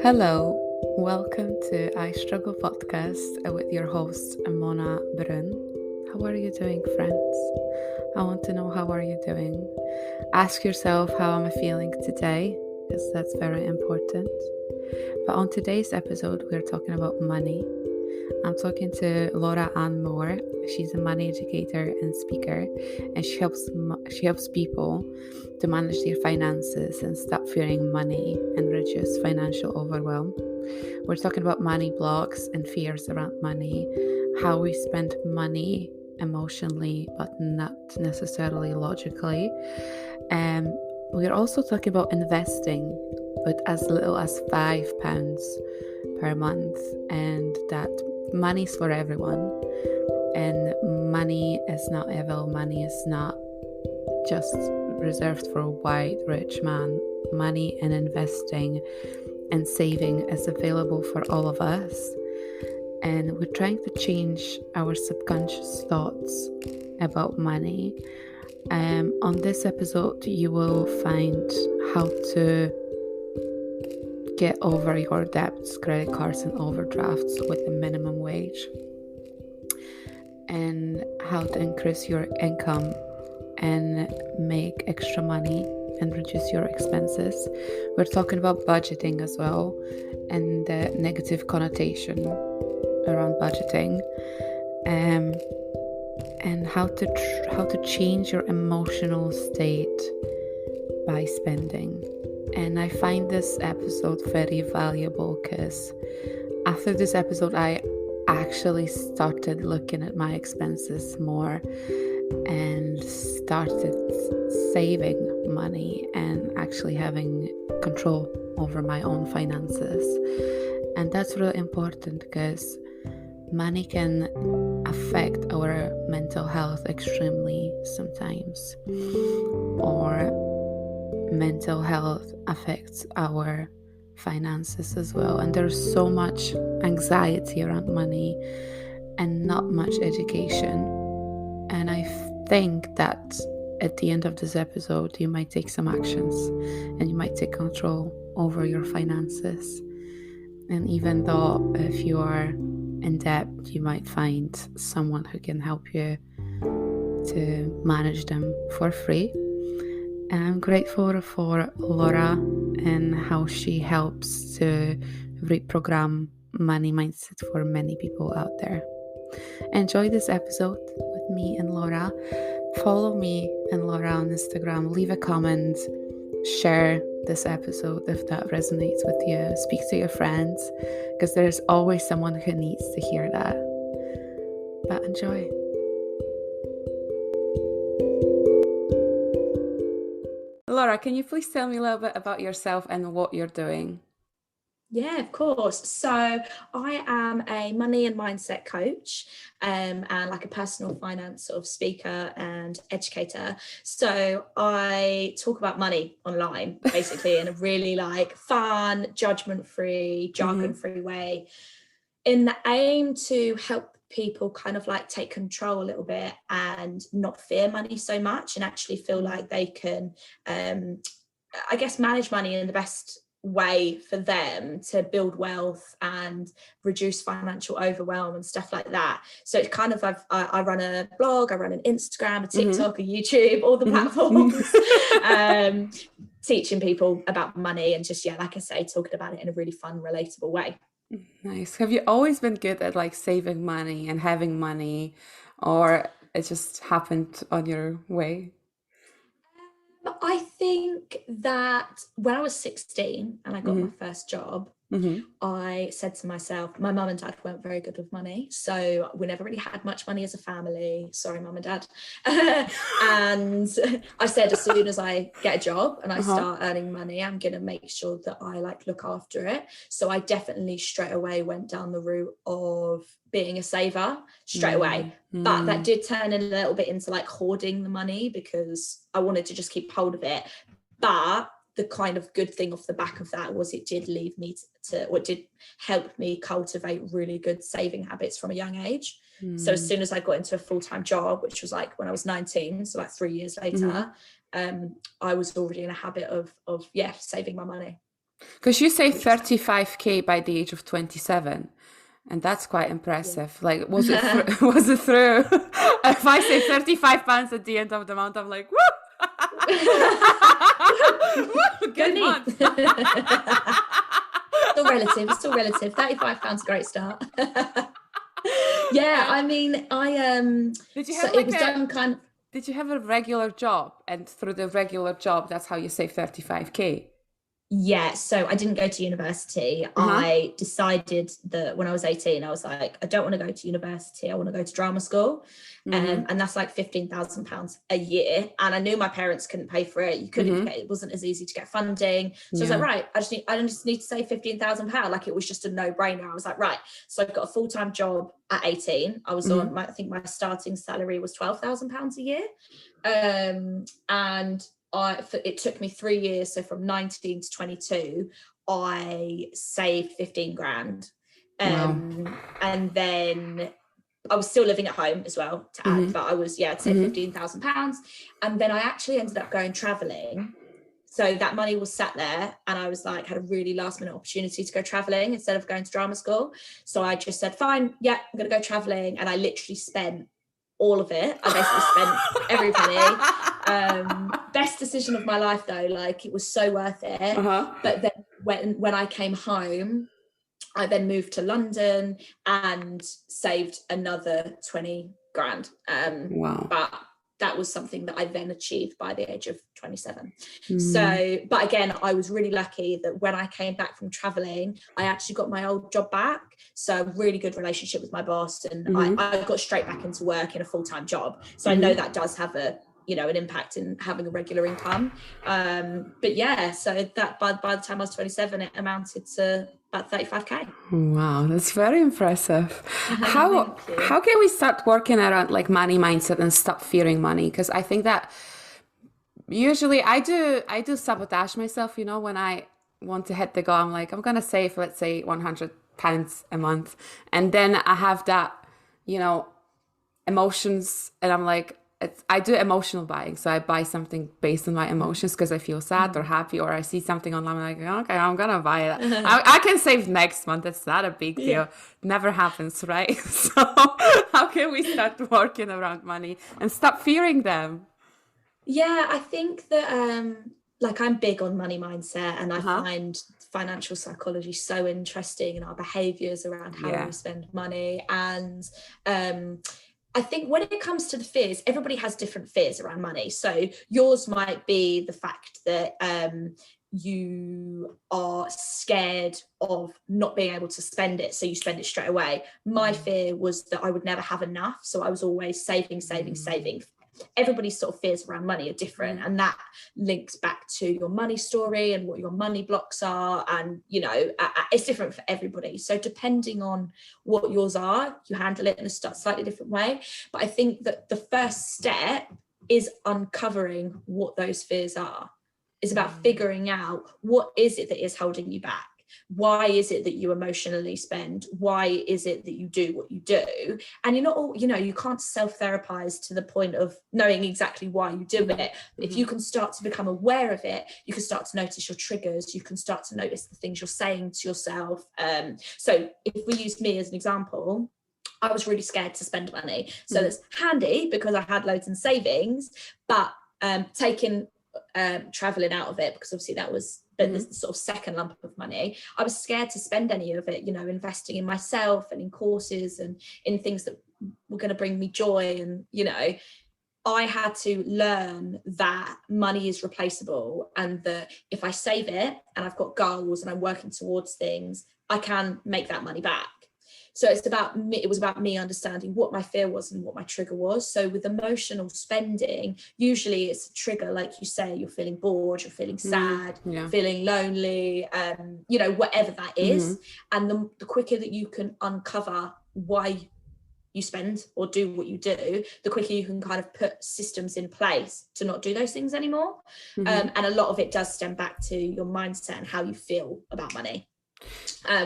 Hello, welcome to I Struggle podcast with your host Mona Brun. How are you doing, friends? I want to know how are you doing. Ask yourself how am I feeling today, because that's very important. But on today's episode, we're talking about money. I'm talking to Laura Ann Moore. She's a money educator and speaker, and she helps people to manage their finances and stop fearing money and reduce financial overwhelm. We're talking about money blocks and fears around money, how we spend money emotionally but not necessarily logically. And we're also talking about investing with as little as £5 per month, and that money is for everyone. And money is not evil. Money is not just reserved for a white rich man. Money and investing and saving is available for all of us. And we're trying to change our subconscious thoughts about money. On this episode, you will find how to get over your debts, credit cards, and overdrafts with the minimum wage, and how to increase your income and make extra money and reduce your expenses. We're talking about budgeting as well, and the negative connotation around budgeting, and how to change your emotional state by spending. And I find this episode very valuable because after this episode, I actually started looking at my expenses more and started saving money and actually having control over my own finances. And that's really important because money can affect our mental health extremely sometimes, or mental health affects our finances as well. And there's so much anxiety around money and not much education. And I think that at the end of this episode, you might take some actions and you might take control over your finances. And even though if you are in debt, you might find someone who can help you to manage them for free. And I'm grateful for Laura and how she helps to reprogram money mindset for many people out there. Enjoy this episode with me and Laura. Follow me and Laura on Instagram. Leave a comment. Share this episode if that resonates with you. Speak to your friends, because there's always someone who needs to hear that. But enjoy. Laura, can you please tell me a little bit about yourself and what you're doing? Yeah, of course. So I am a money and mindset coach, and like a personal finance sort of speaker and educator. So I talk about money online, basically, in a really fun, judgment-free, jargon-free way, in the aim to help people kind of take control a little bit and not fear money so much, and actually feel like they can, I guess, manage money in the best way for them to build wealth and reduce financial overwhelm and stuff like that. So it's kind of, I run a blog, I run an Instagram, a TikTok, a YouTube, all the platforms, teaching people about money and just, like I say, talking about it in a really fun, relatable way. Nice. Have you always been good at saving money and having money, or it just happened on your way? I think that when I was 16 and I got my first job, I said to myself, my mum and dad weren't very good with money, so we never really had much money as a family. Sorry, mum and dad. And I said, as soon as I get a job and I start earning money, I'm going to make sure that I look after it. So I definitely straight away went down the route of being a saver straight away. But that did turn a little bit into hoarding the money, because I wanted to just keep hold of it. But the kind of good thing off the back of that was it did lead me it did help me cultivate really good saving habits from a young age. So as soon as I got into a full-time job, which was when I was 19, so 3 years later, I was already in a habit of saving my money. Because you say 35K by the age of 27. And that's quite impressive. Like, was it was it through? If I say 35 pounds at the end of the month, I'm like, woo! Good month. Still relative. It's still relative. £35 a great start. Yeah, I mean, Did you so have it was done kind of. Did you have a regular job? And through the regular job, that's how you save 35K? Yeah, so I didn't go to university. I decided that when I was 18, I was like, I don't want to go to university. I want to go to drama school. And that's like £15,000 a year. And I knew my parents couldn't pay for it. You couldn't get, it wasn't as easy to get funding. So I was like, right, I just need to save £15,000. Like, it was just a no-brainer. I was like, right. So I've got a full-time job at 18. I was on, I think my starting salary was £12,000 a year. And it took me 3 years, so from 19 to 22 I saved 15 grand. And then I was still living at home as well, to add, but I was, I'd say £15,000. And then I actually ended up going traveling. So that money was sat there, and I was like, had a really last minute opportunity to go traveling instead of going to drama school. So I just said, fine, I'm gonna go traveling. And I literally spent all of it. I basically spent every penny. Best decision of my life though, like, it was so worth it. But then when I came home, I then moved to London and saved another 20 grand. But that was something that I then achieved by the age of 27. So, but again, I was really lucky that when I came back from traveling, I actually got my old job back. So really good relationship with my boss, and I got straight back into work in a full-time job. So I know that does have an impact in having a regular income. But yeah, so that by the time I was 27, it amounted to about 35K. Wow, that's very impressive. How can we start working around like money mindset and stop fearing money? Because I think that usually I do sabotage myself, when I want to hit the goal. I'm like, I'm gonna save, let's say, £100 a month, and then I have that, emotions, and I'm like, I do emotional buying. So I buy something based on my emotions because I feel sad or happy, or I see something online. I'm like, okay, I'm going to buy it. I can save next month. It's not a big deal. Never happens, right? So how can we start working around money and stop fearing them? Yeah, I think that I'm big on money mindset, and I find financial psychology so interesting, and our behaviors around how we spend money. And I think when it comes to the fears, everybody has different fears around money. So yours might be the fact that you are scared of not being able to spend it, so you spend it straight away. My fear was that I would never have enough, so I was always saving. Everybody's sort of fears around money are different, and that links back to your money story and what your money blocks are, and it's different for everybody. So depending on what yours are, you handle it in a slightly different way. But I think that the first step is uncovering what those fears are. It's about figuring out what is it that is holding you back. Why is it that you emotionally spend? Why is it that you do what you do? And you're not all, you can't self-therapize to the point of knowing exactly why you do it. If you can start to become aware of it, you can start to notice your triggers. You can start to notice the things you're saying to yourself. So if we use me as an example, I was really scared to spend money. So that's handy because I had loads in savings, but taking traveling out of it, because obviously that was the sort of second lump of money, I was scared to spend any of it, investing in myself and in courses and in things that were going to bring me joy. And I had to learn that money is replaceable, and that if I save it and I've got goals and I'm working towards things, I can make that money back. So it was about me understanding what my fear was and what my trigger was. So with emotional spending, usually it's a trigger, like you say, you're feeling bored, you're feeling sad, feeling lonely, whatever that is. And the quicker that you can uncover why you spend or do what you do, the quicker you can kind of put systems in place to not do those things anymore. And a lot of it does stem back to your mindset and how you feel about money,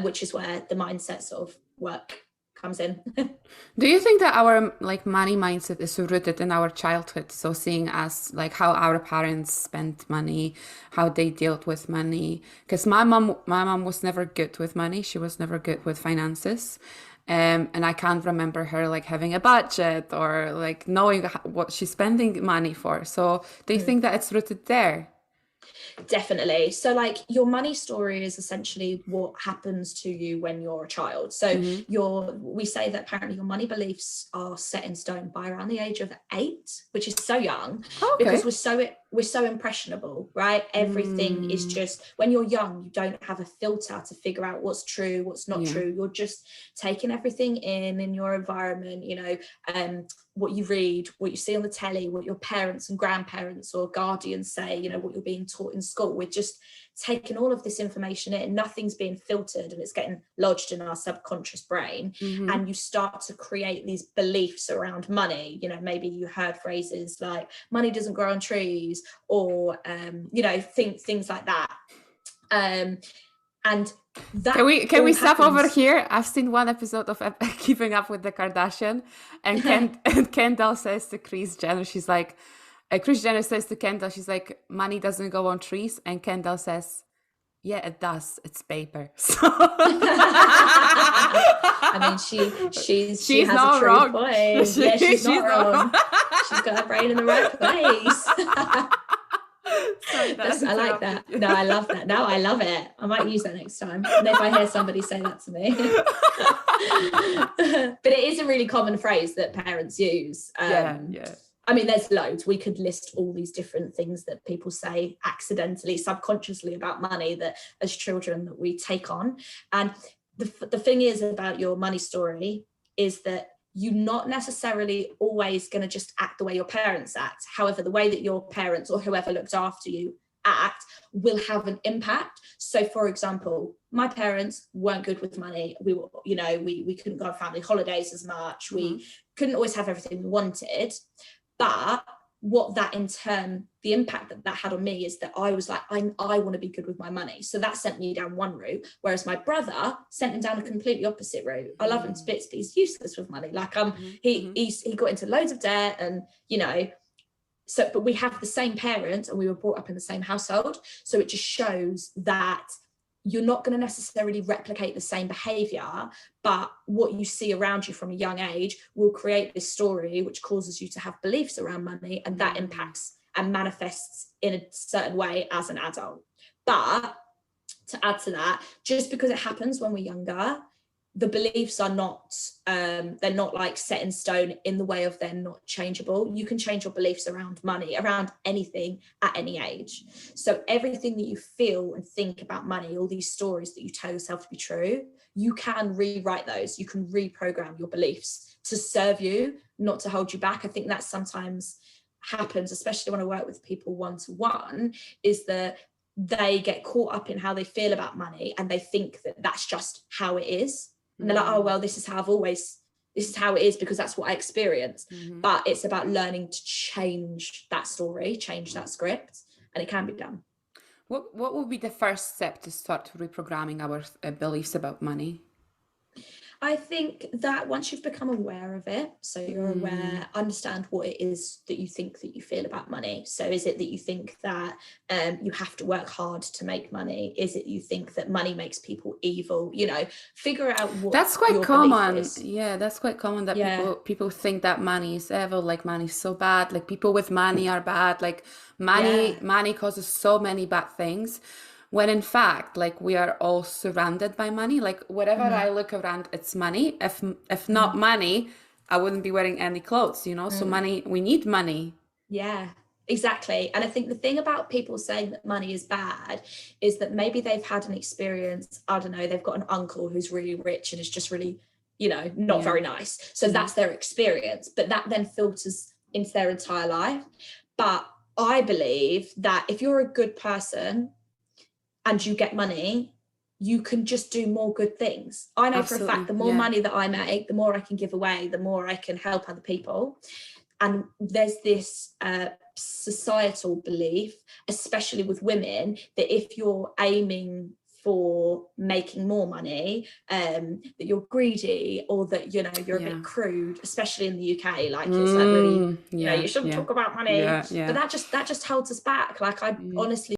which is where the mindset sort of work comes in. Do you think that our like money mindset is rooted in our childhood? So seeing us like how our parents spent money, how they dealt with money. Because my mom was never good with money. She was never good with finances. And I can't remember her like having a budget or like knowing what she's spending money for. So do you think that it's rooted there? Definitely. So like your money story is essentially what happens to you when you're a child. So Mm-hmm. we say that apparently your money beliefs are set in stone by around the age of 8, which is so young, because Okay. we're so impressionable, right? Everything is Mm, just, when you're young, you don't have a filter to figure out what's true, what's not yeah. true. You're just taking everything in your environment, what you read, what you see on the telly, what your parents and grandparents or guardians say, what you're being taught in school. We're just taking all of this information in, nothing's being filtered, and it's getting lodged in our subconscious brain. Mm-hmm. And you start to create these beliefs around money. Maybe you heard phrases like money doesn't grow on trees, or things like that. And Can that we all stop over happens. here? I've seen one episode of Keeping Up with the Kardashian, and and Kendall says to Kris Jenner, she's like, Kris Jenner says to Kendall, she's like, money doesn't go on trees, and Kendall says, yeah, it does. It's paper. So I mean, she she's has a not true wrong. point. Yeah, she's She's not not wrong. wrong. She's got her brain in the right place. Sorry that I I like that. interrupted you. No, I love that. No, I love it. I might use that next time. And if I hear somebody say that to me. But it is a really common phrase that parents use. Yeah. I mean, there's loads. We could list all these different things that people say accidentally, subconsciously about money that as children that we take on. And the thing is about your money story is that you're not necessarily always going to just act the way your parents act. However, the way that your parents or whoever looked after you act will have an impact. So for example, my parents weren't good with money. We were, we couldn't go on family holidays as much. We couldn't always have everything we wanted. But what that in turn, the impact that had on me is that I was like, I want to be good with my money. So that sent me down one route, whereas my brother sent him down a completely opposite route. I love him to bits, but he's useless with money. Like he got into loads of debt, and so, but we have the same parents and we were brought up in the same household. So it just shows that you're not going to necessarily replicate the same behavior, but what you see around you from a young age will create this story which causes you to have beliefs around money, and that impacts and manifests in a certain way as an adult. But to add to that, just because it happens when we're younger, the beliefs are not they're not like set in stone in the way of they're not changeable. You can change your beliefs around money, around anything at any age. So everything that you feel and think about money, all these stories that you tell yourself to be true, you can rewrite those. You can reprogram your beliefs to serve you, not to hold you back. I think that sometimes happens, especially when I work with people one-to-one, is that they get caught up in how they feel about money and they think that that's just how it is. And they're like, oh, well, this is how it is because that's what I experienced. But it's about learning to change that story, change that script, and it can be done. What would be the first step to start reprogramming our beliefs about money? I think that once you've become aware of it, so you're aware, understand what it is that you think that you feel about money. So is it that you think that you have to work hard to make money? Is it you think that money makes people evil? Figure out what That's quite your common. belief is. Yeah, that's quite common that Yeah. people think that money is evil, like money is so bad, like people with money are bad, like Yeah. money causes so many bad things. When in fact, like we are all surrounded by money. Like whatever I look around, it's money. If not money, I wouldn't be wearing any clothes, So money, we need money. Yeah, exactly. And I think the thing about people saying that money is bad is that maybe they've had an experience, I don't know, they've got an uncle who's really rich and is just really, not very nice. So that's their experience, but that then filters into their entire life. But I believe that if you're a good person and you get money, you can just do more good things. I know for a fact, the more money that I make, the more I can give away, the more I can help other people. And there's this societal belief, especially with women, that if you're aiming for making more money, that you're greedy, or that, you know, you're a bit crude, especially in the UK. Like, it's like really, you know, you shouldn't talk about money. But that just holds us back. Like, I honestly